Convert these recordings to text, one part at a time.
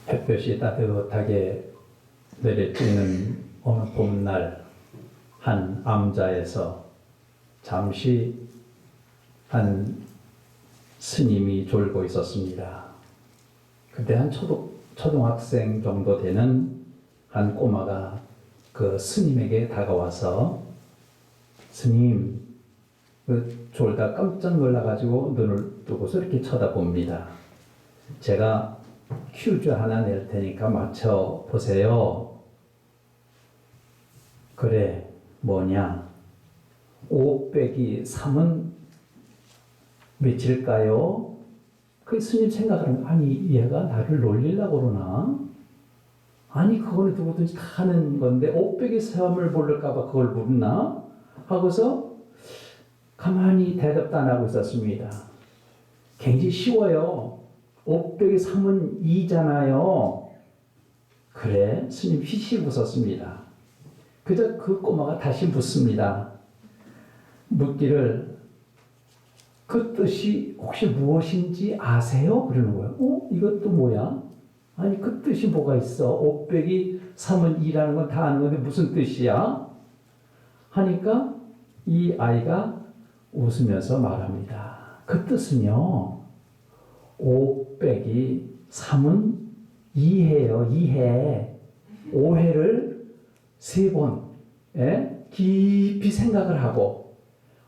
햇볕이 따뜻하게 내리쬐는 어느 봄날 한 암자에서 잠시 한 스님이 졸고 있었습니다. 그때 한 초등학생 정도 되는 한 꼬마가 그 스님에게 다가와서 스님, 졸다 깜짝 놀라가지고 눈을 뜨고서 이렇게 쳐다봅니다. 제가 퀴즈 하나 낼 테니까 맞춰보세요. 그래, 뭐냐? 5 빼기 3은 몇일까요? 그 스님 생각하는 거, 아니 얘가 나를 놀리려고 그러나? 아니 그거는 누구든지 다 하는 건데 5 빼기 3을 모를까 봐 그걸 묻나? 하고서 가만히 대답도 안 하고 있었습니다. 굉장히 쉬워요. 5 빼기 3은 2잖아요. 그래? 스님 휘식 웃었습니다. 그저 그 꼬마가 다시 묻습니다. 묻기를 그 뜻이 혹시 무엇인지 아세요? 그러는 거예요. 이것도 뭐야? 아니 그 뜻이 뭐가 있어? 5 빼기 3은 2라는 건 다 아는 건데 무슨 뜻이야? 하니까 이 아이가 웃으면서 말합니다. 그 뜻은요. 5 빼기 3은 2회예요. 2회. 5회를 3번 깊이 생각을 하고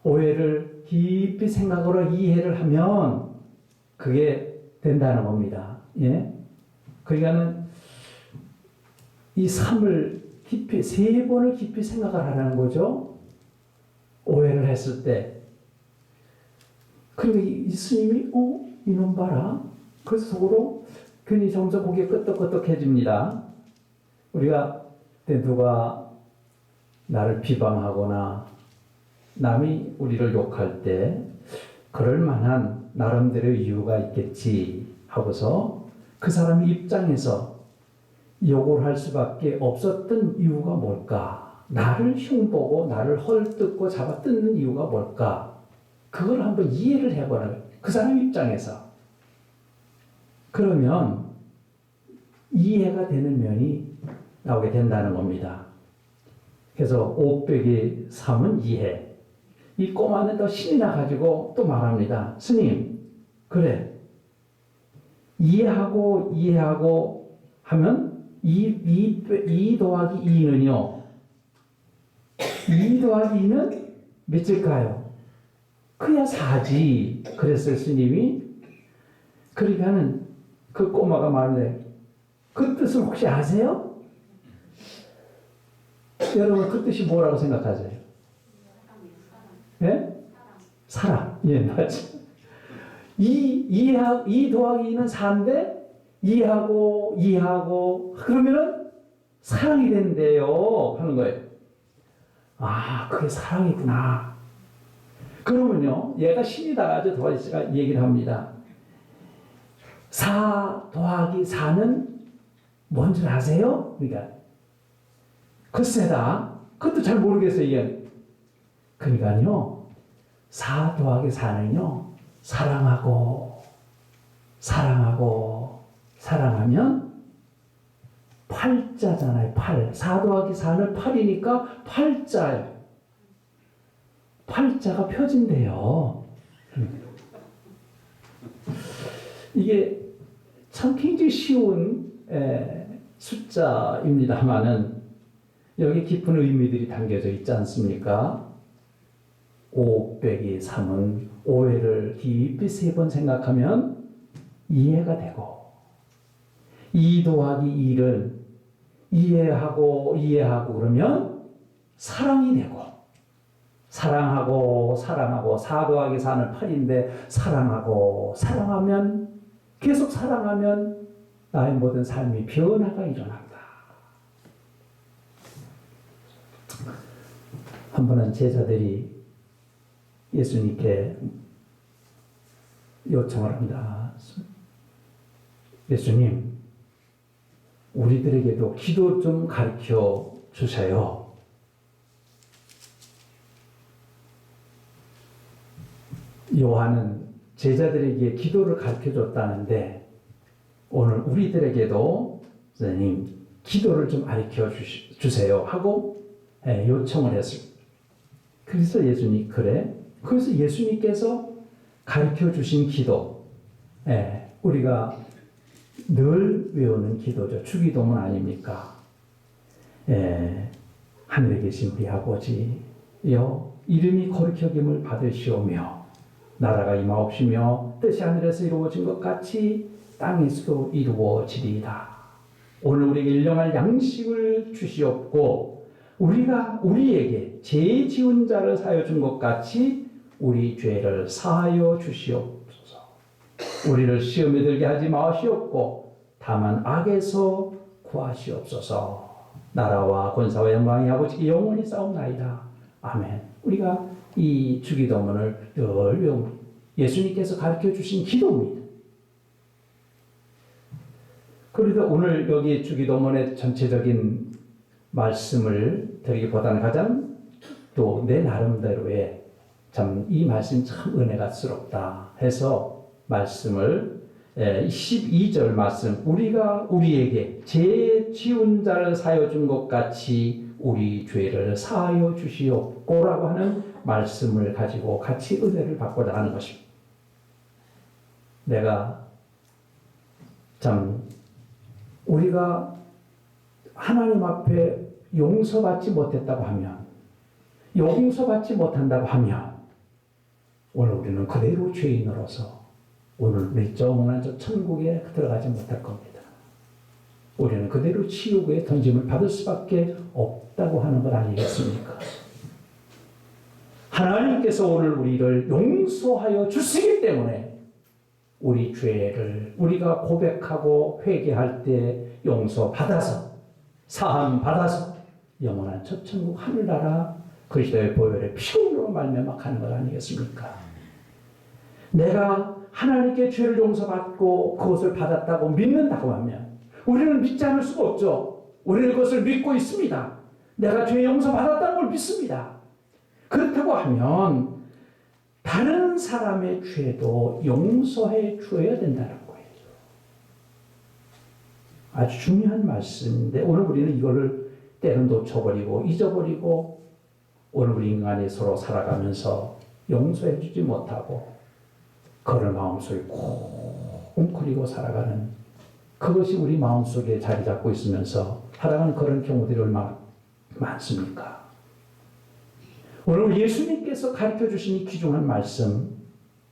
5회를 깊이 생각으로 이해를 하면 그게 된다는 겁니다. 예? 그러니까는 이 3을 깊이 3번을 깊이 생각을 하라는 거죠. 오해를 했을 때. 그러니까 이 스님이 이놈 봐라. 그래서 속으로 괜히 점점 고개 끄덕끄덕해집니다. 우리가 누가 나를 비방하거나 남이 우리를 욕할 때 그럴 만한 나름대로의 이유가 있겠지 하고서 그 사람 입장에서 욕을 할 수밖에 없었던 이유가 뭘까? 나를 흉보고 나를 헐뜯고 잡아 뜯는 이유가 뭘까? 그걸 한번 이해를 해보는 거예요. 그 사람 입장에서. 그러면 이해가 되는 면이 나오게 된다는 겁니다. 그래서 5 빼기 3은 이해. 이 꼬마는 더 신이 나가지고 또 말합니다. 스님, 그래. 이해하고 하면 2 더하기 2는요. 2 더하기 2는 몇일까요? 그야 4지. 그랬어요, 스님이. 그러니까는 그 꼬마가 말하는데 그 뜻을 혹시 아세요? 여러분 그 뜻이 뭐라고 생각하세요? 예? 사랑. 예, 맞죠. 2 더하기 2는 4인데, 2하고, 그러면은 사랑이 된대요. 하는 거예요. 아, 그게 사랑이구나. 그러면요, 얘가 신이 나가지고 도와주시가 얘기를 합니다. 4 더하기 4는 뭔 줄 아세요? 그러니까, 글쎄다. 그것도 잘 모르겠어요, 얘. 그러니까요, 4 더하기 4는요, 사랑하면 8자잖아요, 8. 4 더하기 4는 8이니까 8자예요. 8자가 펴진대요. 이게 참 굉장히 쉬운 숫자입니다만은 여기 깊은 의미들이 담겨져 있지 않습니까? 5 빼기 3은 5회를 깊이 3번 생각하면 이해가 되고 2 더하기 2를 이해하고 그러면 사랑이 되고 사랑하고 4 더하기 4는 8인데 사랑하면 계속 사랑하면 나의 모든 삶이 변화가 일어난다. 한 번은 제자들이 예수님께 요청을 합니다. 예수님, 우리들에게도 기도 좀 가르쳐 주세요. 요한은 제자들에게 기도를 가르쳐 줬다는데 오늘 우리들에게도 선생님 기도를 좀 가르쳐 주세요 하고 요청을 했습니다. 그래서 예수님 그래서 예수님께서 가르쳐 주신 기도, 우리가 늘 외우는 기도죠. 주기도문 아닙니까? 하늘에 계신 우리 아버지여 이름이 거룩히 여김을 받으시오며 나라가 임하옵시며 뜻이 하늘에서 이루어진 것 같이 땅에서도 이루어지리이다. 오늘 우리에게 일용할 양식을 주시옵고 우리가 우리에게 죄 지은 자를 사하여 준 것 같이 우리 죄를 사하여 주시옵소서. 우리를 시험에 들게 하지 마시옵고 다만 악에서 구하시옵소서. 나라와 권사와 영광이 아버지께 영원히 싸움나이다. 아멘. 우리가 이 주기도문을 늘 외웁니다. 예수님께서 가르쳐 주신 기도입니다. 그래도 오늘 여기 주기도문의 전체적인 말씀을 드리기보다는 가장 또 내 나름대로의 참 이 말씀 참 은혜가스럽다 해서 말씀을 12절 말씀 우리가 우리에게 죄 지은 자를 사하여 준 것 같이 우리 죄를 사하여 주시옵고라고 하는 말씀을 가지고 같이 은혜를 받고자 하는 것입니다. 내가 참 우리가 하나님 앞에 용서받지 못했다고 하면 용서받지 못한다고 하면 오늘 우리는 그대로 죄인으로서 오늘 우리 영원한 저 천국에 들어가지 못할 겁니다. 우리는 그대로 지옥에 던짐을 받을 수밖에 없다고 하는 것 아니겠습니까? 하나님께서 오늘 우리를 용서하여 주시기 때문에 우리 죄를 우리가 고백하고 회개할 때 용서받아서 사함받아서 영원한 첫 천국 하늘나라 그리스도의 보혈의 피로 말미암아 가는 것 아니겠습니까? 내가 하나님께 죄를 용서받고 그것을 받았다고 믿는다고 하면 우리는 믿지 않을 수가 없죠. 우리는 그것을 믿고 있습니다. 내가 죄 용서받았다는 걸 믿습니다. 그렇다고 하면 다른 사람의 죄도 용서해 주어야 된다는 거예요. 아주 중요한 말씀인데 오늘 우리는 이거를 때는 놓쳐버리고 잊어버리고 오늘 우리 인간이 서로 살아가면서 용서해 주지 못하고 그를 마음속에 꼭 웅크리고 살아가는 그것이 우리 마음속에 자리 잡고 있으면서 살아가는 그런 경우들이 얼마나 많습니까? 오늘 예수님께서 가르쳐 주신 이 귀중한 말씀,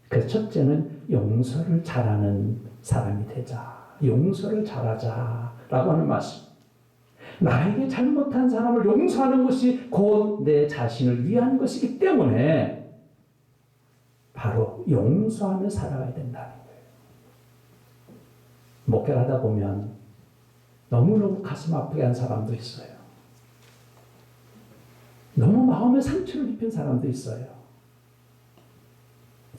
그 첫째는 용서를 잘하는 사람이 되자. 용서를 잘하자라고 하는 말씀. 나에게 잘못한 사람을 용서하는 것이 곧 내 자신을 위한 것이기 때문에 바로 용서하며 살아가야 된다는 거예요. 목회를 하다 보면 너무너무 가슴 아프게 한 사람도 있어요. 너무 마음에 상처를 입힌 사람도 있어요.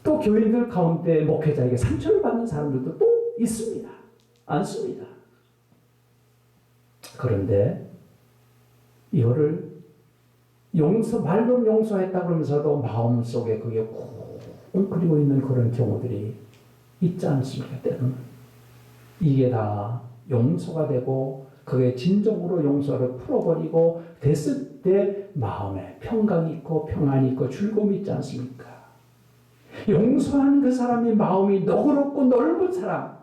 또 교인들 가운데 목회자에게 상처를 받는 사람들도 또 있습니다. 않습니다. 그런데 이거를 말로 용서했다 그러면서도 마음속에 그게 꼭 웅크리고 있는 그런 경우들이 있지 않습니까? 때로는 이게 다 용서가 되고 그게 진정으로 용서를 풀어버리고 됐을 때 마음에 평강이 있고 평안이 있고 즐거움이 있지 않습니까? 용서하는 그 사람이 마음이 너그럽고 넓은 사람,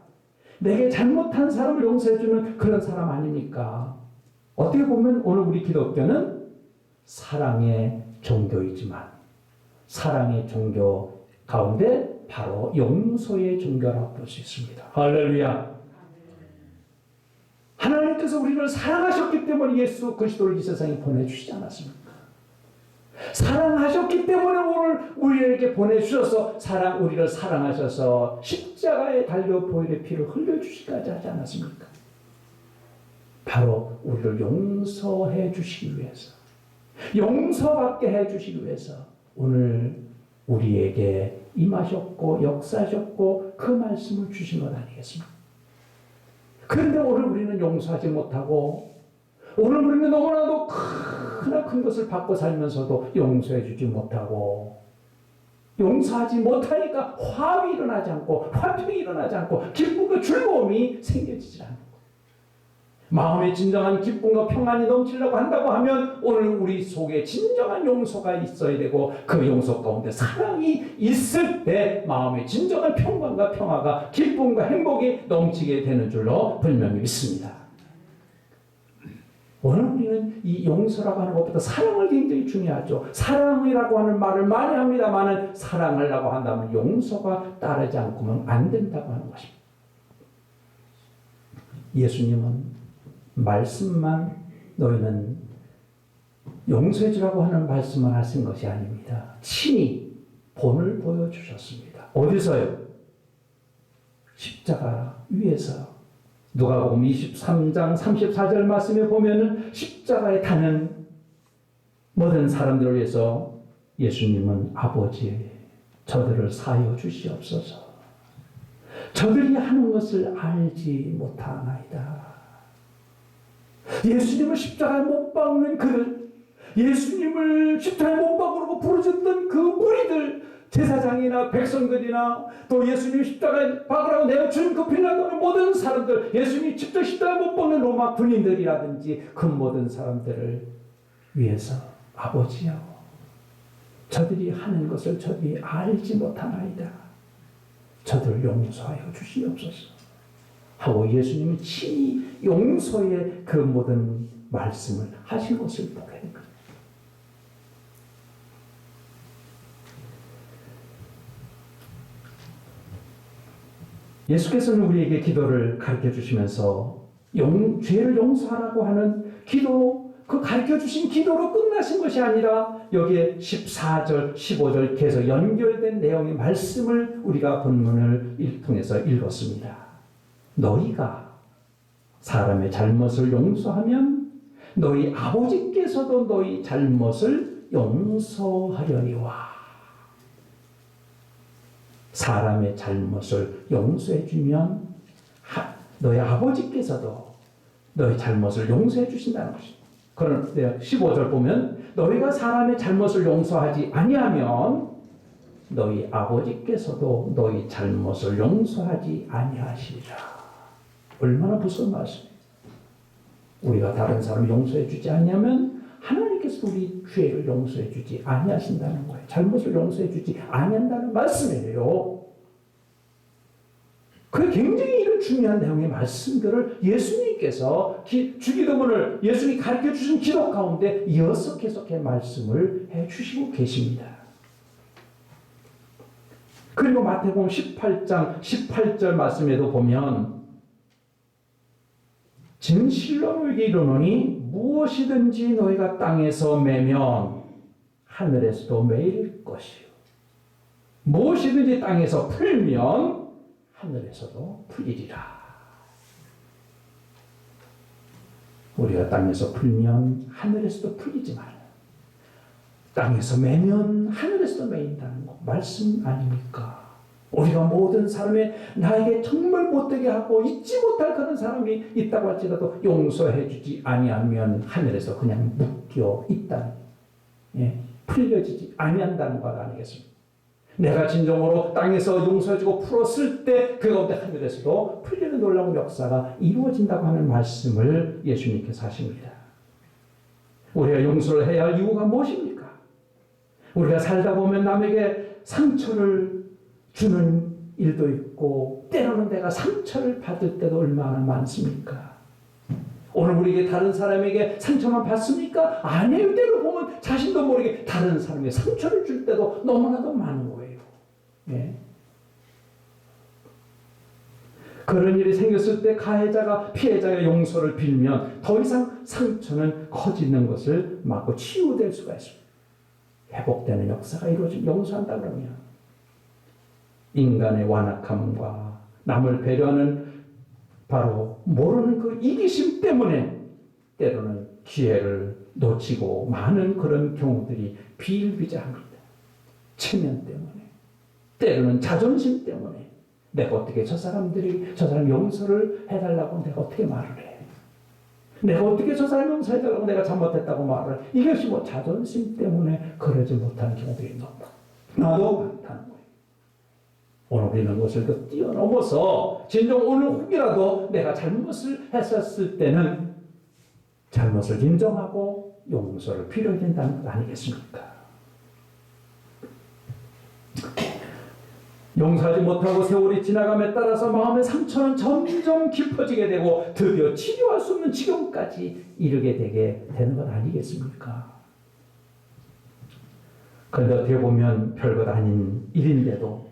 내게 잘못한 사람을 용서해주는 그런 사람 아닙니까? 어떻게 보면 오늘 우리 기독교는 사랑의 종교이지만 사랑의 종교 가운데 바로 용서의 종교라고 볼 수 있습니다. 할렐루야. 하나님께서 우리를 사랑하셨기 때문에 예수 그리스도를 이 세상에 보내주시지 않았습니까? 사랑하셨기 때문에 오늘 우리에게 보내주셔서 우리를 사랑하셔서 십자가에 달려 보혈의 피를 흘려주시기까지 하지 않았습니까? 바로 우리를 용서해 주시기 위해서 용서받게 해주시기 위해서 오늘 우리에게 임하셨고 역사하셨고 그 말씀을 주신 것 아니겠습니까? 그런데 오늘 우리는 용서하지 못하고 오늘 우리는 너무나도 큰 것을 받고 살면서도 용서해 주지 못하고 용서하지 못하니까 화합이 일어나지 않고 화평이 일어나지 않고 기쁨과 즐거움이 생겨지지 않는 거예요. 마음의 진정한 기쁨과 평안이 넘치려고 한다고 하면 오늘 우리 속에 진정한 용서가 있어야 되고 그 용서 가운데 사랑이 있을 때 마음의 진정한 평강과 평화가 기쁨과 행복이 넘치게 되는 줄로 분명히 믿습니다. 오늘 우리는 이 용서라고 하는 것보다 사랑을 굉장히 중요하죠. 사랑이라고 하는 말을 많이 합니다만 사랑하려고 한다면 용서가 따르지 않고는 안 된다고 하는 것입니다. 예수님은 말씀만 너희는 용서해 주라고 하는 말씀만 하신 것이 아닙니다. 친히 본을 보여주셨습니다. 어디서요? 십자가 위에서. 누가복음 23장 34절 말씀에 보면은 십자가에 타는 모든 사람들을 위해서 예수님은 아버지 저들을 사하여 주시옵소서. 저들이 하는 것을 알지 못하나이다. 예수님을 십자가에 못 박는 그들, 예수님을 십자가에 못 박으라고 부르짖던 그 무리들, 제사장이나 백성들이나 또 예수님 십자가에 박으라고 내어준 그 빌라도는 모든 사람들, 예수님 직접 십자가에 못 박는 로마 군인들이라든지 그 모든 사람들을 위해서 아버지여 저들이 하는 것을 저들이 알지 못하나이다. 저들을 용서하여 주시옵소서 하고 예수님이 친히 용서의 그 모든 말씀을 하신 것을 보게 된 거예요. 예수께서는 우리에게 기도를 가르쳐 주시면서 죄를 용서하라고 하는 기도, 그 가르쳐 주신 기도로 끝나신 것이 아니라 여기에 14절, 15절 계속 연결된 내용의 말씀을 우리가 본문을 통해서 읽었습니다. 너희가 사람의 잘못을 용서하면 너희 아버지께서도 너희 잘못을 용서하려니와. 사람의 잘못을 용서해주면 너희 아버지께서도 너희 잘못을 용서해 주신다는 것입니다. 그런데 15절 보면 너희가 사람의 잘못을 용서하지 아니하면 너희 아버지께서도 너희 잘못을 용서하지 아니하시리라. 얼마나 무서운 말씀이에요. 우리가 다른 사람을 용서해 주지 않으면 하나님께서 우리 죄를 용서해 주지 아니하신다는 거예요. 잘못을 용서해 주지 아니한다는 말씀이에요. 그 굉장히 이런 중요한 내용의 말씀들을 예수님께서 주기도문을 예수님이 가르쳐 주신 기도 가운데 이어서 계속해 말씀을 해 주시고 계십니다. 그리고 마태복음 18장 18절 말씀에도 보면 진실로 너희에게 이르노니 무엇이든지 너희가 땅에서 매면 하늘에서도 매일 것이요 무엇이든지 땅에서 풀면 하늘에서도 풀리리라. 우리가 땅에서 풀면 하늘에서도 풀리지만 땅에서 매면 하늘에서도 매인다는 거 말씀 아닙니까? 우리가 모든 사람의 나에게 정말 못되게 하고 잊지 못할 그런 사람이 있다고 할지라도 용서해 주지 아니하면 하늘에서 그냥 묶여 있다는, 풀려지지 아니한다는 것 아니겠습니까? 내가 진정으로 땅에서 용서해주고 풀었을 때 그 가운데 하늘에서도 풀리는 놀라운 역사가 이루어진다고 하는 말씀을 예수님께서 하십니다. 우리가 용서를 해야 할 이유가 무엇입니까? 우리가 살다 보면 남에게 상처를 주는 일도 있고 때로는 내가 상처를 받을 때도 얼마나 많습니까? 오늘 우리에게 다른 사람에게 상처만 받습니까? 아니에요. 때로 보면 자신도 모르게 다른 사람에게 상처를 줄 때도 너무나도 많은 거예요. 그런 일이 생겼을 때 가해자가 피해자의 용서를 빌면 더 이상 상처는 커지는 것을 막고 치유될 수가 있습니다. 회복되는 역사가 이루어지면 용서한다 그러면 인간의 완악함과 남을 배려하는 바로 모르는 그 이기심 때문에 때로는 기회를 놓치고 많은 그런 경우들이 비일비재합니다. 체면 때문에 때로는 자존심 때문에 내가 어떻게 저 사람 용서를 해달라고 내가 어떻게 말을 해. 내가 어떻게 저 사람 용서해달라고 내가 잘못했다고 말을 해. 이것이 자존심 때문에 그러지 못하는 경우들이 너무 나도 많다는 거예요. 오늘 우리는 것을 더 뛰어넘어서 진정 오늘 혹이라도 내가 잘못을 했었을 때는 잘못을 인정하고 용서를 필요해 된다는 것 아니겠습니까? 용서하지 못하고 세월이 지나감에 따라서 마음의 상처는 점점 깊어지게 되고 드디어 치료할 수 없는 지경까지 이르게 되게 되는 것 아니겠습니까? 그런데 어떻게 보면 별것 아닌 일인데도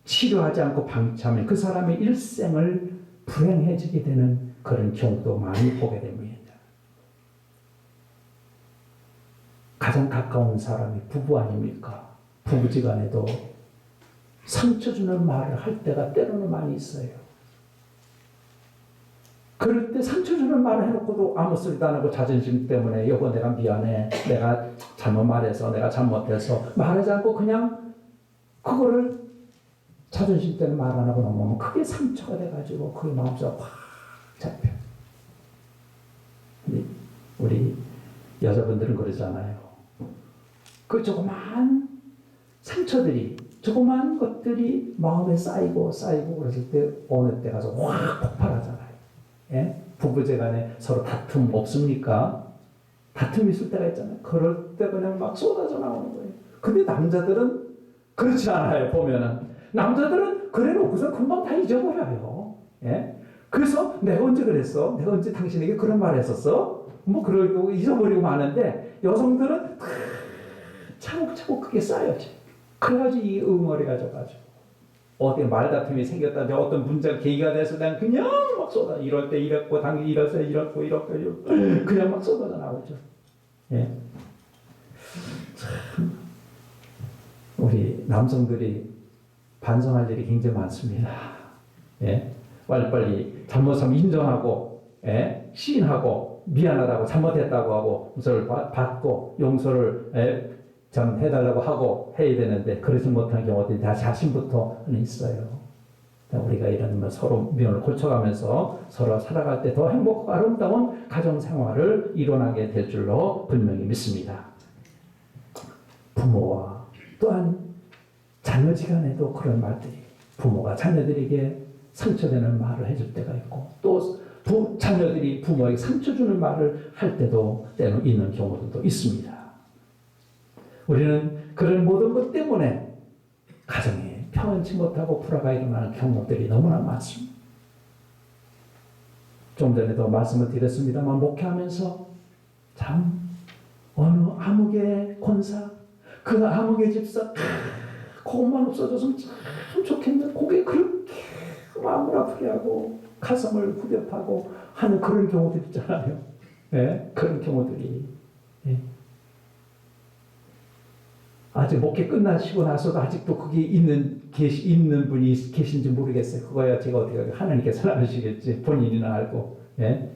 치료하지 않고 방치하면 그 사람의 일생을 불행해지게 되는 그런 경우도 많이 보게 됩니다. 가장 가까운 사람이 부부 아닙니까? 부부지간에도 상처 주는 말을 할 때가 때로는 많이 있어요. 그럴 때 상처 주는 말을 해놓고도 아무 소리도 안 하고 자존심 때문에 여보 내가 미안해, 내가 잘못 말해서, 내가 잘못해서 말하지 않고 그냥 그거를 자존심 때문에 말 안 하고 넘어오면 그게 상처가 돼가지고 그게 마음속에 확 잡혀. 우리 여자분들은 그러잖아요. 그 조그만 상처들이, 조그만 것들이 마음에 쌓이고 그랬을 때 어느 때 가서 확 폭발하잖아요. 예? 부부제간에 서로 다툼 없습니까? 다툼이 있을 때가 있잖아요. 그럴 때 그냥 막 쏟아져 나오는 거예요. 근데 남자들은 그렇지 않아요. 보면은 남자들은 그래놓고서 금방 다 잊어버려요. 예? 그래서 내가 언제 그랬어? 내가 언제 당신에게 그런 말 했었어? 뭐 그러고 잊어버리고 마는데 여성들은 차곡차곡 그게 쌓여져. 그래가지고 이 응어리가 져가지고 어디 말다툼이 생겼다든지 어떤 문제가 계기가 돼서 그냥 막 쏟아. 이럴 때 이랬고 당연히 이래서 이렇고 그냥 막 쏟아져 나오죠. 예. 참 우리 남성들이 반성할 일이 굉장히 많습니다. 예. 빨리빨리 잘못하면 인정하고, 예. 시인하고, 미안하다고, 잘못했다고 하고, 용서를 받고, 용서를, 좀 해달라고 하고 해야 되는데, 그러지 못한 경우들이 다 자신부터는 있어요. 우리가 이런 서로 면을 고쳐가면서 서로 살아갈 때 더 행복하고 아름다운 가정 생활을 이뤄나게 될 줄로 분명히 믿습니다. 부모와 또한 자녀지간에도 그런 말들이, 부모가 자녀들에게 상처되는 말을 해줄 때가 있고 또 자녀들이 부모에게 상처 주는 말을 할 때도 때는 있는 경우도 있습니다. 우리는 그런 모든 것 때문에 가정에 평안치 못하고 불화가 일어나는 경우들이 너무나 많습니다. 좀 전에도 말씀을 드렸습니다만 목회하면서 참 어느 암흑의 권사, 그 암흑의 집사 그것만 없어졌으면 참 좋겠는데 그게 그렇게 마음을 아프게 하고 가슴을 후벼파고 하는 그런 경우들 있잖아요. 네? 그런 경우들이 네. 아직 목회 끝나시고 나서도 아직도 그게 있는 분이 계신지 모르겠어요. 그거야 제가 어떻게 하나님께서 아시겠지. 본인이나 알고. 예?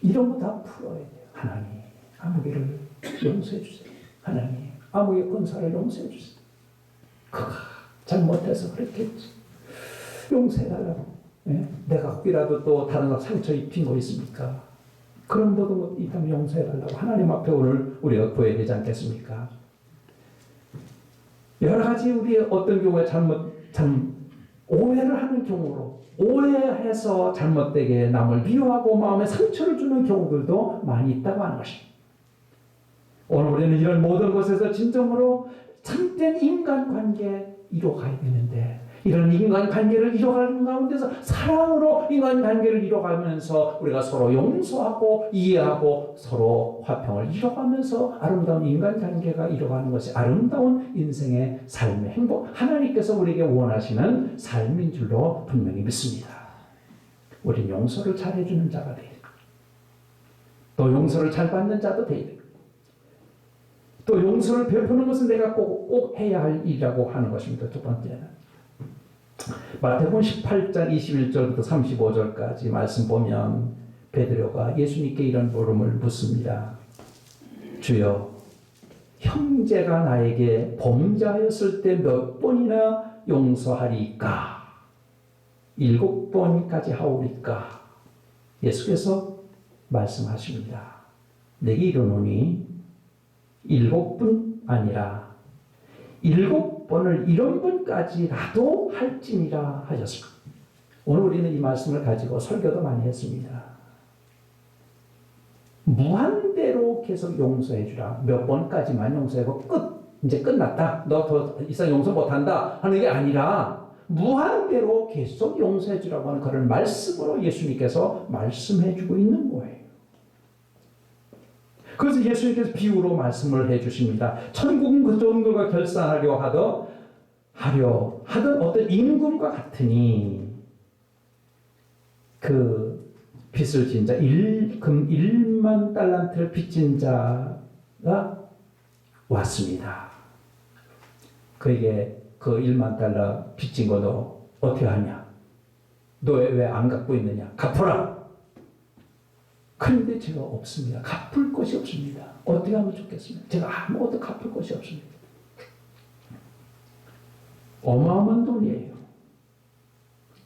이런 거 다 풀어야 돼요. 하나님, 암흑이를 용서해 주세요. 하나님, 암흑의 권사를 용서해 주세요. 그가 잘못해서 그랬겠지. 용서해달라고. 예? 내가 혹이라도 또 다른 상처 입힌 거 있습니까? 그런 모든 것 있다면 용서해달라고 하나님 앞에 오늘 우리가 구해야 되지 않겠습니까? 여러 가지 우리 어떤 경우에 오해를 하는 경우로 오해해서 잘못되게 남을 미워하고 마음에 상처를 주는 경우들도 많이 있다고 하는 것입니다. 오늘 우리는 이런 모든 것에서 진정으로 참된 인간관계 이뤄가야 되는데 이런 인간관계를 이뤄가는 가운데서 사랑으로 인간관계를 이뤄가면서 우리가 서로 용서하고 이해하고 서로 화평을 이뤄가면서 아름다운 인간관계가 이뤄가는 것이 아름다운 인생의 삶의 행복, 하나님께서 우리에게 원하시는 삶인 줄로 분명히 믿습니다. 우리는 용서를 잘 해주는 자가 돼야 됩니다. 또 용서를 잘 받는 자도 돼야 됩니다. 또 용서를 베푸는 것은 내가 꼭 해야 할 일이라고 하는 것입니다. 두 번째는 마태복음 18장 21절부터 35절까지 말씀 보면 베드로가 예수님께 이런 물음을 묻습니다. 주여, 형제가 나에게 범죄하였을 때 몇 번이나 용서하리까? 7번까지 하오리까? 예수께서 말씀하십니다. 내게 이르노니 7번 아니라 7번을 70번까지라도 할지니라 하셨습니다. 오늘 우리는 이 말씀을 가지고 설교도 많이 했습니다. 무한대로 계속 용서해 주라. 몇 번까지만 용서하고 끝. 이제 끝났다. 너 더 이상 용서 못한다 하는 게 아니라 무한대로 계속 용서해 주라고 하는 그런 말씀으로 예수님께서 말씀해 주고 있는 거예요. 그래서 예수님께서 비유로 말씀을 해 주십니다. 천국은 그 종들과 결산하려 하던 어떤 임금과 같으니 그 빚을 진 자, 금 1만 달란트를 빚진 자가 왔습니다. 그에게 그 1만 달러 빚진 거 너 어떻게 하냐? 너 왜 안 갖고 있느냐? 갚아라! 그런데 제가 없습니다. 갚을 것이 없습니다. 어떻게 하면 좋겠습니까? 제가 아무것도 갚을 것이 없습니다. 어마어마한 돈이에요.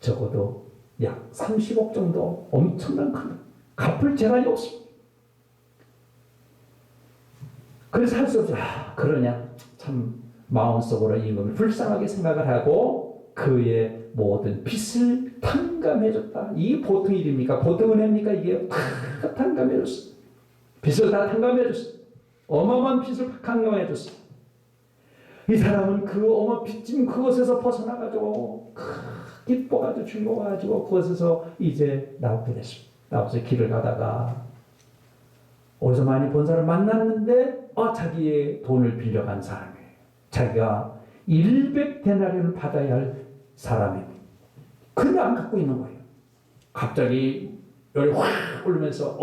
적어도 약 30억 정도 엄청난 큰 갚을 재간이 없습니다. 그래서 할 수 없죠. 그러냐? 참 마음속으로 임금을 불쌍하게 생각을 하고 그의 모든 빚을 탕감해줬다. 이게 보통 일입니까? 보통 은혜입니까? 이게 다 탕감해줬어. 빚을 다 탕감해줬어. 어마어마한 빚을 탕감해줬어. 이 사람은 그 어마어마한 빚진 그것에서 벗어나가지고 기뻐가지고 즐거워가지고 그것에서 이제 나오게 됐습니다. 나와서 길을 가다가 어디서 많이 본 사람을 만났는데 자기의 돈을 빌려간 사람이에요. 자기가 100데나리온을 받아야 할 사람입니다. 근데 안 갖고 있는 거예요. 갑자기 열이 확 오르면서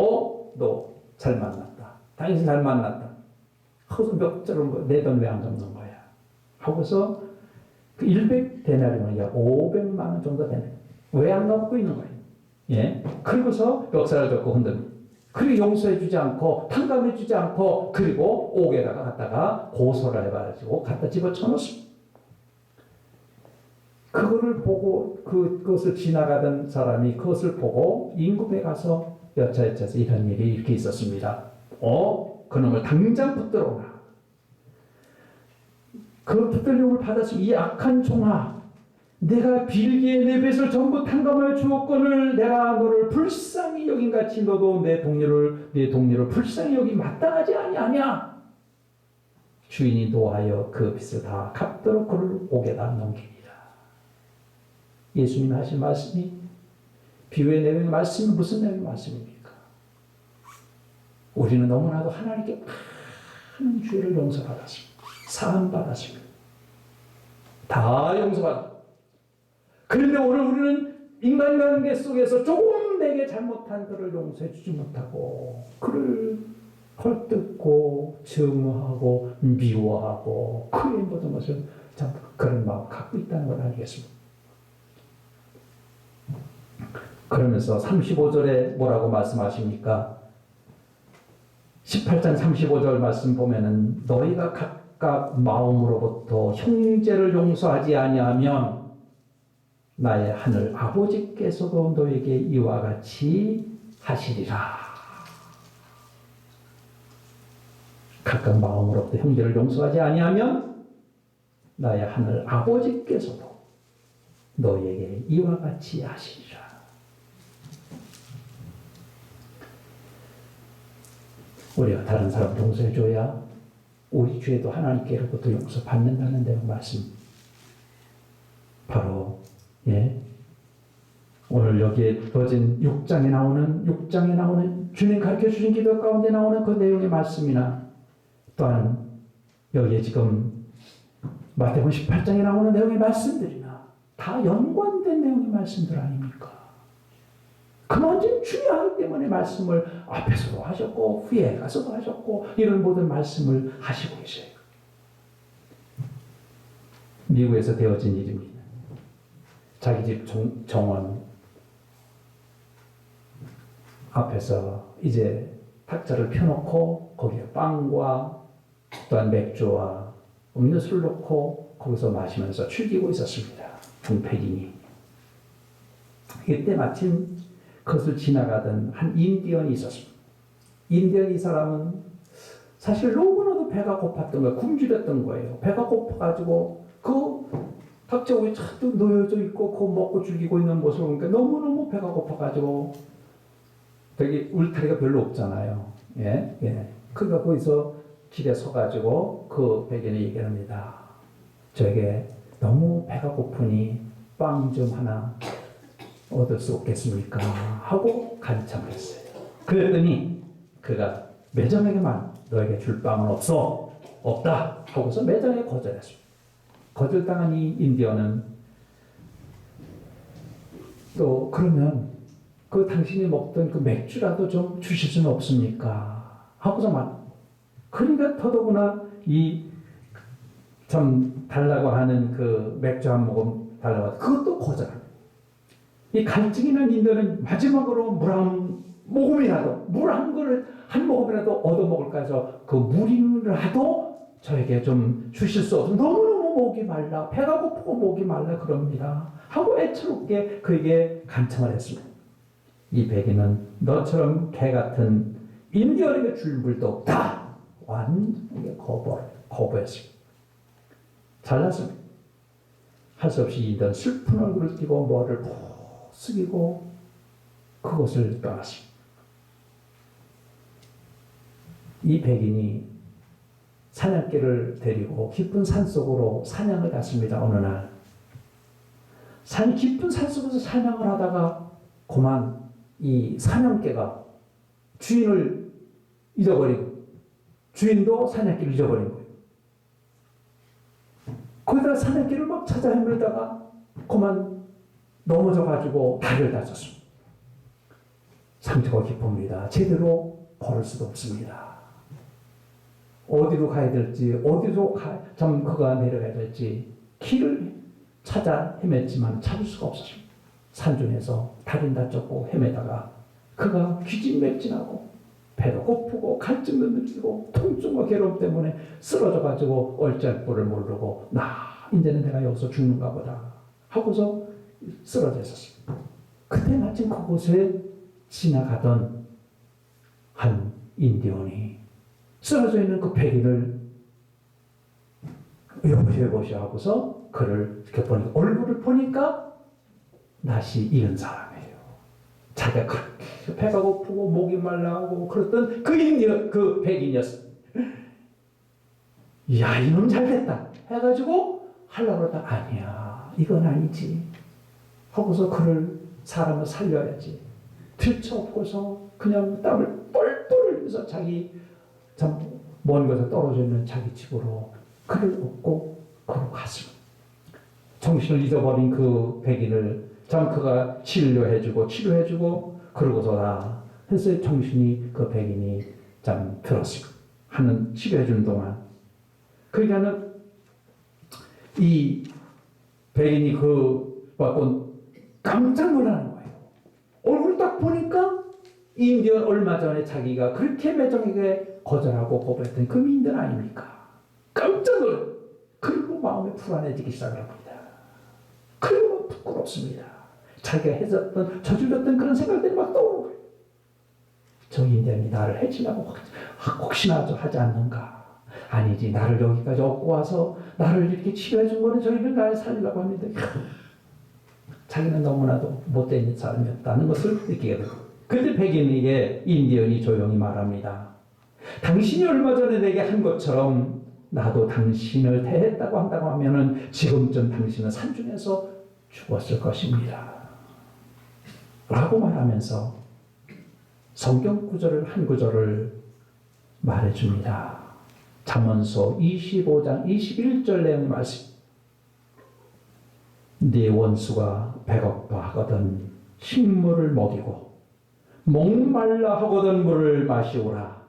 너 잘 만났다. 당신 잘 만났다. 하고서 몇 자로 내 돈 왜 안 갚는 거야? 하고서 그 100데나리온은 약 500만 원 정도 되네. 왜 안 갚고 있는 거예요? 예. 그리고서 멱살을 잡고 흔듭니다. 그리고 용서해주지 않고 탕감해주지 않고 그리고 옥에다가 갖다가 고소를 해가지고 갖다 집어쳐놓습니다. 그거를 보고 그것을 지나가던 사람이 그것을 보고 임금에 가서 여차여차해서 이런 일이 이렇게 있었습니다. 그놈을 당장 붙들어라. 그 붙들림을 받았으면 이 악한 종아, 내가 빌기에 내 빚을 전부 탕감하여 주었거늘 내가 너를 불쌍히 여긴 같이 너도 내 동료를 불쌍히 여기 마땅하지 아니하냐? 주인이 노하여 그 빚을 다 갚도록 그를 옥에다 넘깁니다. 예수님이 하신 말씀이 비유의 내용의 말씀이 무슨 내용의 말씀입니까? 우리는 너무나도 하나님께 많은 죄를 용서받았습니다. 사함받았습니다. 다 용서받았습니다. 그런데 오늘 우리는 인간관계 속에서 조금 내게 잘못한 그를 용서해 주지 못하고 그를 헐뜯고 증오하고 미워하고 그의 모든 것을 전부 그런 마음 갖고 있다는 걸 알겠습니다. 그러면서 35절에 뭐라고 말씀하십니까? 18장 35절 말씀 보면은 너희가 각각 마음으로부터 형제를 용서하지 아니하면 나의 하늘 아버지께서도 너에게 이와 같이 하시리라. 각각 마음으로부터 형제를 용서하지 아니하면 나의 하늘 아버지께서도 너에게 이와 같이 하시리라. 우리가 다른 사람 용서해줘야 우리 죄도 하나님께로부터 용서받는다는 내용 말씀. 바로 오늘 여기에 퍼진 6장에 나오는 주님 가르쳐 주신 기도 가운데 나오는 그 내용의 말씀이나 또한 여기에 지금 마태복음 18장에 나오는 내용의 말씀들이나 다 연관된 내용의 말씀들 아닙니까? 그만큼 중요하기 때문에 말씀을 앞에서도 하셨고 후에 가서도 하셨고 이런 모든 말씀을 하시고 계세요. 미국에서 되어진 일입니다. 자기 집 정원 앞에서 이제 탁자를 펴놓고 거기에 빵과 또한 맥주와 음료수를 놓고 거기서 마시면서 즐기고 있었습니다. 한 백인이. 이때 마침 그것을 지나가던 한 인디언이 있었습니다. 인디언 이 사람은 사실 너무나도 배가 고팠던 거예요. 굶주렸던 거예요. 배가 고파가지고 그 닭저고기 차도 놓여져 있고 그 먹고 즐기고 있는 모습을 보니까 너무너무 배가 고파가지고 되게 울타리가 별로 없잖아요. 예, 예. 그러니까 거기서 길에 서가지고 그 백인이 얘기합니다. 저에게 너무 배가 고프니 빵 좀 하나 얻을 수 없겠습니까? 하고 간청을 했어요. 그랬더니 그가 매점에게만 너에게 줄 빵은 없어. 없다. 하고서 매장에 거절했습니다. 거절당한 이 인디언은 또 그러면 그 당신이 먹던 그 맥주라도 좀 주실 수는 없습니까? 하고서 말. 그러니까 더더구나 이 참 달라고 하는 그 맥주 한 모금 달라고 하는 그것도 거절합니다. 이 갈증이 난 인디언은 마지막으로 물 한 모금이라도 물 한 그릇 한 모금이라도 얻어 먹을까 해서 그 물이라도 저에게 좀 주실 수 없으면 너무너무 목이 말라 배가 고프고 목이 말라 그럽니다. 하고 애처롭게 그에게 간청을 했습니다. 이 백인은 너처럼 개 같은 인디언에게 줄 물도 없다. 완전히 거부했습니다. 잘났습니다. 할 수 없이 인디언 슬픈 얼굴을 띠고 머리를 푹 숙이고 그곳을 떠났습니다. 이 백인이 사냥개를 데리고 깊은 산속으로 사냥을 갔습니다. 어느 날 깊은 산속에서 사냥을 하다가 그만 이 사냥개가 주인을 잊어버리고 주인도 사냥개를 잊어버린 거예요. 거기다가 사냥개를 막 찾아 헤매다가 그만 넘어져가지고 다리를 다쳤습니다. 상처가 깊습니다. 제대로 걸을 수도 없습니다. 어디로 가야 될지, 참 그가 내려가야 될지 길을 찾아 헤맸지만 찾을 수가 없었습니다. 산중에서 다리는 다쳤고 헤매다가 그가 기진맥진하고 배도 고프고 갈증도 느끼고 통증과 괴로움 때문에 쓰러져가지고 얼짤 뿔을 모르고 이제는 내가 여기서 죽는가 보다 하고서 쓰러져 있었습니다. 그때 마침 그곳에 지나가던 한 인디언이 쓰러져 있는 그 백인을 여보시오 하고서 그를 보니까 얼굴을 보니까 낯이 익은 사람이에요. 자기가 그렇게 배가 고프고 목이 말라하고 그랬던 그 백인이었어요. 야, 이놈 잘됐다 해가지고 하려고 그러다 아니야, 이건 아니지 하고서 사람을 살려야지 들쳐엎고서 그냥 땀을 뻘뻘 흘려서 자기 참 먼 곳에 떨어져 있는 자기 집으로 그를 업고 그로 갔습니다. 정신을 잊어버린 그 백인을 참 그가 치료해주고 그러고서 해서 정신이 그 백인이 참 들었습니다. 하는 치료해주는 동안 그러니까는 이 백인이 그 받고 깜짝 놀라는 거예요. 얼굴 딱 보니까 인디언 얼마 전에 자기가 그렇게 매정에게 거절하고 거부했던 그 인디언 아닙니까? 깜짝 놀라요. 그리고 마음이 불안해지기 시작합니다. 그리고 부끄럽습니다. 자기가 해줬던 저질렀던 그런 생각들이 막 떠오르는 거예요. 저 인디언이 나를 해치려고 혹시나 하지 않는가? 아니지, 나를 여기까지 얻고 와서 나를 이렇게 치료해 준 거는 저희는 나를 살리려고 하는데 자기는 너무나도 못된 사람이었다는 것을 느끼게 됩니다. 그때 백인에게 인디언이 조용히 말합니다. 당신이 얼마 전에 내게 한 것처럼 나도 당신을 대했다고 한다고 하면은 지금쯤 당신은 산중에서 죽었을 것입니다. 라고 말하면서 성경 구절을 한 구절을 말해줍니다. 잠언서 25장 21절 내용의 말씀. 네 원수가 배고파 하거든 식물을 먹이고 목말라 하거든 물을 마시오라.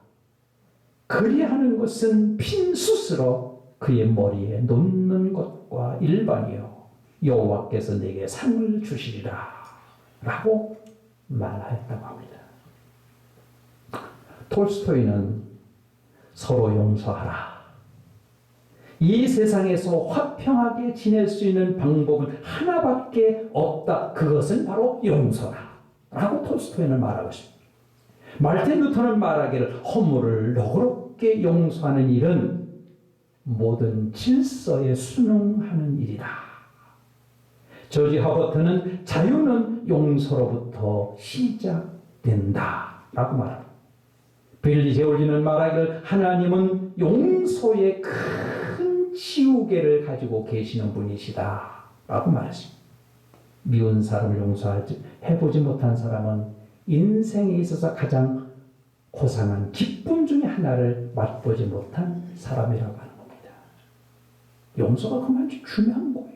그리하는 것은 핀 숯으로 그의 머리에 놓는 것과 일반이요 여호와께서 내게 상을 주시리라 라고 말하였다고 합니다. 톨스토이는 서로 용서하라. 이 세상에서 화평하게 지낼 수 있는 방법은 하나밖에 없다. 그것은 바로 용서라 라고 톨스토이는 말하고 있습니다. 말틴 루터는 말하기를 허물을 너그럽게 용서하는 일은 모든 질서에 순응하는 일이다. 조지 허버트는 자유는 용서로부터 시작된다 라고 말합니다. 빌리 제올리는 말하기를 하나님은 용서의 큰 지우개를 가지고 계시는 분이시다 라고 말했습니다. 미운 사람을 해보지 못한 사람은 인생에 있어서 가장 고상한 기쁨 중에 하나를 맛보지 못한 사람이라고 하는 겁니다. 용서가 그만큼 중요한 거예요.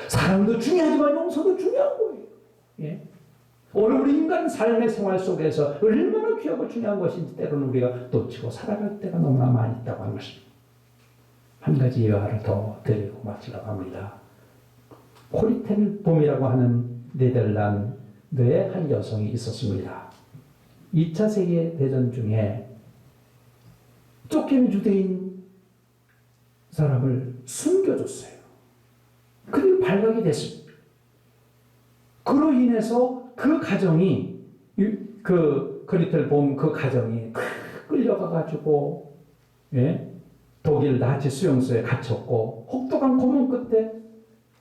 사랑도 중요하지만 용서도 중요한 거예요. 예? 오늘 우리 인간 삶의 생활 속에서 얼마나 귀하고 중요한 것인지 때로는 우리가 놓치고 살아갈 때가 너무나 많이 있다고 하는 것입니다. 한 가지 예화를 더 드리고 마치려고 합니다. 코리텔 봄이라고 하는 네덜란드의 한 여성이 있었습니다. 2차 세계대전 중에 쫓기는 유대인 사람을 숨겨줬어요. 그들이 발각이 됐습니다. 그로 인해서 그 가정이, 그 코리텔 봄 그 가정이 끌려가가지고, 예? 독일 나치 수용소에 갇혔고, 혹독한 고문 끝에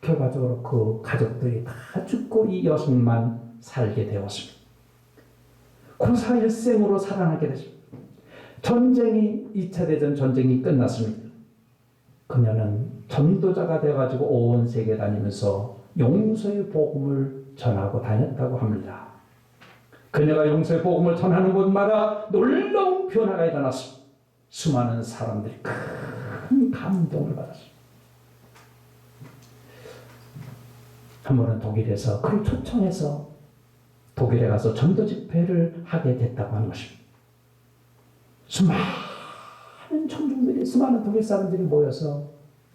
결과적으로 그 가족들이 다 죽고 이 여성만 살게 되었습니다. 구사 일생으로 살아나게 됐습니다. 2차 대전 전쟁이 끝났습니다. 그녀는 전도자가 되어가지고 온 세계 다니면서 용서의 복음을 전하고 다녔다고 합니다. 그녀가 용서의 복음을 전하는 곳마다 놀라운 변화가 일어났습니다. 수많은 사람들이 큰 감동을 받았습니다. 한 번은 독일에서 그를 초청해서 독일에 가서 전도 집회를 하게 됐다고 하는 것입니다. 수많은 청중들이, 수많은 독일 사람들이 모여서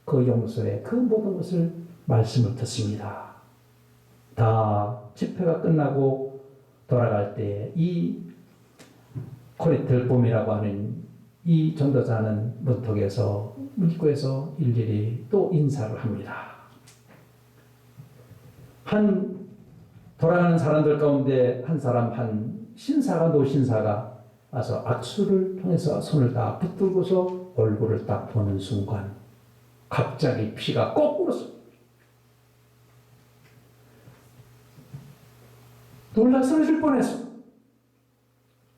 그 용서의 그 모든 것을 말씀을 듣습니다. 다 집회가 끝나고 돌아갈 때 이 코리텔 봄이라고 하는 이 전도자는 문턱에서 입구에서 일일이 또 인사를 합니다. 한 돌아가는 사람들 가운데 한 사람, 한 신사가, 노신사가 와서 악수를 통해서 손을 다 붙들고서 얼굴을 딱 보는 순간 갑자기 피가 거꾸로 놀라 쓰러질 뻔했어.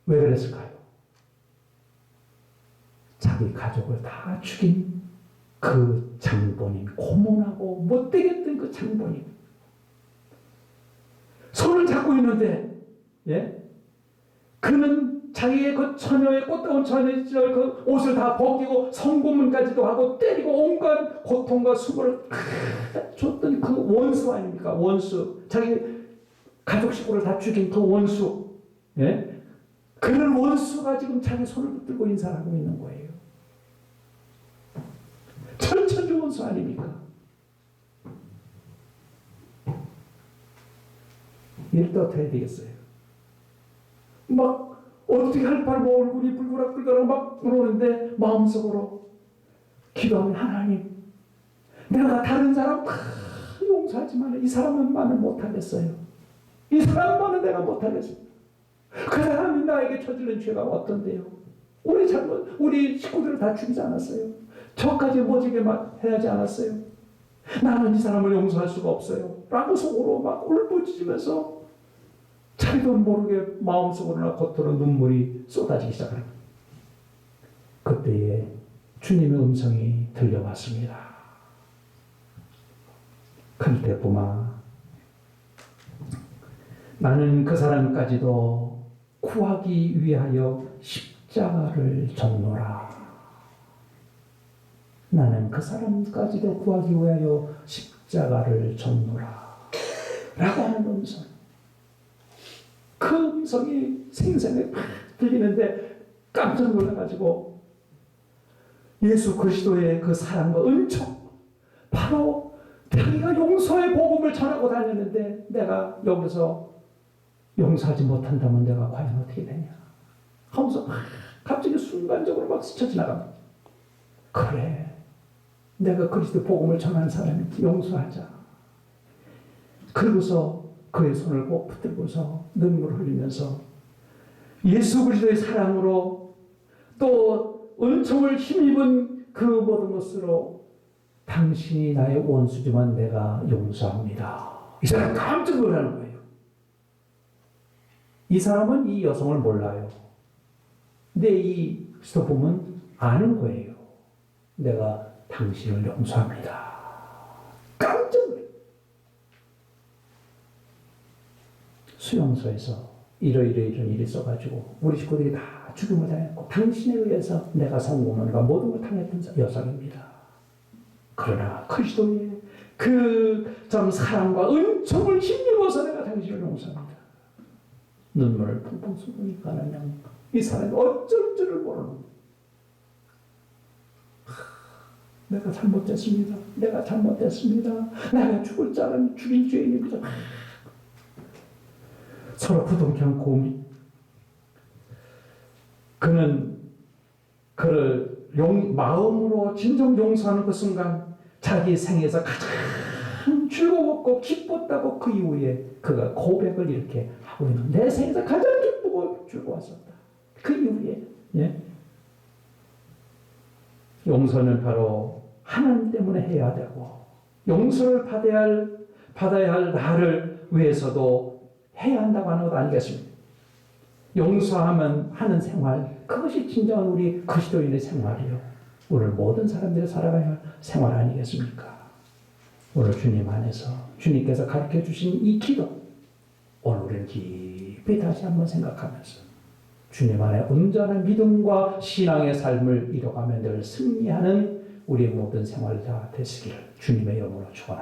왜 그랬을까요? 자기 가족을 다 죽인 그 장본인, 고문하고 못되겠던 그 장본인 손을 잡고 있는데, 예? 그는 자기의 그 처녀의 꽃다운 처녀의 그 옷을 다 벗기고 성고문까지도 하고 때리고 온갖 고통과 수고를 줬던 그 원수 아닙니까? 원수. 자기 가족 식구를 다 죽인 그 원수. 예? 그런 원수가 지금 자기 손을 붙들고 인사를 하고 있는 거예요. 천천히 원수 아닙니까? 이럴 때 어떻게 해야 되겠어요? 막 어떻게 할 바를 뭐 얼굴이 불그락불그락 막 그러는데 마음속으로 기도하면 하나님, 내가 다른 사람 다 용서하지만 이 사람만은 못하겠어요. 이 사람만은 내가 못하겠어요. 그 사람이 나에게 저지른 죄가 어떤데요? 우리 식구들을 다 죽이지 않았어요. 저까지 모지게 해야지 않았어요. 나는 이 사람을 용서할 수가 없어요. 라고 속으로 막 울부짖으면서 자기도 모르게 마음속으로나 겉으로 눈물이 쏟아지기 시작합니다. 그때에 주님의 음성이 들려왔습니다. 그때 봄아, 나는 그 사람까지도 구하기 위하여 십자가를 졌노라. 나는 그 사람까지도 구하기 위하여 십자가를 졌노라. 라고 하는 음성. 그 음성이 생생하게 들리는데 깜짝 놀라가지고 예수 그리스도의 그 사랑과 은총, 바로 자기가 용서의 복음을 전하고 다녔는데 내가 여기서 용서하지 못한다면 내가 과연 어떻게 되냐 하면서 갑자기 순간적으로 막 스쳐 지나갑니다. 그래, 내가 그리스도 복음을 전하는 사람인지 용서하자. 그러고서 그의 손을 꼭 붙들고서 눈물을 흘리면서 예수 그리스도의 사랑으로 또 은총을 힘입은 그 모든 것으로 당신이 나의 원수지만 내가 용서합니다. 이 사람 깜짝 놀라는 거예요. 이 사람은 이 여성을 몰라요. 근데 이 스토폼은 아는 거예요. 내가 당신을 용서합니다. 깜짝 놀라요. 수용소에서 이런 일이 있어가지고 우리 식구들이 다 죽임을 당했고 당신에 의해서 내가 성공한가 모든 걸 당했던 여성입니다. 그러나 그리스도의 그 참 사랑과 은총을 힘입어서 내가 당신을 용서합니다. 눈물을 펑펑 쏟으니까 그냥 이 사람이 어쩔 줄을 모르는 거예요. 내가 잘못했습니다. 내가 잘못했습니다. 내가 죽을 자는 죽일 죄인입니다. 서로 부둥켜 안고 그는 그를 마음으로 진정 용서하는 그 순간 자기 생에서 가장 즐거웠고 기뻤다고 그 이후에 그가 고백을 이렇게 하고 있는 내 생에서 가장 기쁘고 즐거웠었다. 그 이후에 용서는 바로 하나님 때문에 해야 되고 용서를 받아야 할 나를 위해서도 해야 한다고 하는 것 아니겠습니까? 용서하면 하는 생활, 그것이 진정한 우리 그리스도인의 생활이요. 오늘 모든 사람들이 살아가야 할 생활 아니겠습니까? 오늘 주님 안에서 주님께서 가르쳐 주신 이 기도, 오늘 우리는 깊이 다시 한번 생각하면서 주님 안에 온전한 믿음과 신앙의 삶을 이뤄가며 늘 승리하는 우리의 모든 생활 다 되시기를 주님의 이름으로 축원합니다.